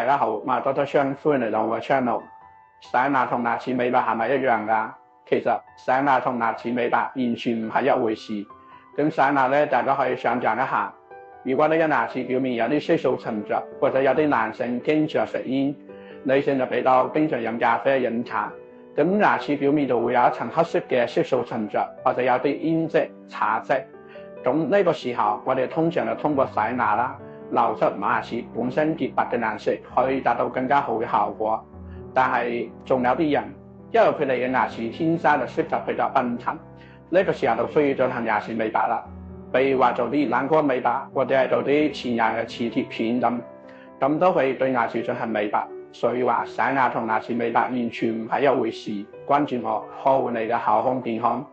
家好，我係 Doctor Sean，歡迎嚟到我嘅 channel。洗牙同牙齒美白係咪一樣㗎？其實洗牙同牙齒美白完全唔係一回事。咁洗牙咧，大家可以想象一下，如果你嘅牙齒表面有啲色素沉着，或者有啲男性經常食煙，女性就比較經常飲咖啡、飲茶，咁牙齒表面就會有一層黑色嘅色素沉着，或者有啲煙漬、茶漬。咁呢個時候，我哋通常就通過洗牙啦，流出牙齒本身潔白嘅顏色，可以達到更加好嘅效果。但係仲有啲人，因為佢哋嘅牙齒天生就色澤比較昏沉，呢個時候就需要進行牙齒美白啦。譬如話做啲冷光美白，或者係做啲前牙嘅磁貼片咁都可以對牙齒進行美白。所以話洗牙同牙齒美白完全唔係一回事。關注我，呵護你嘅口腔健康。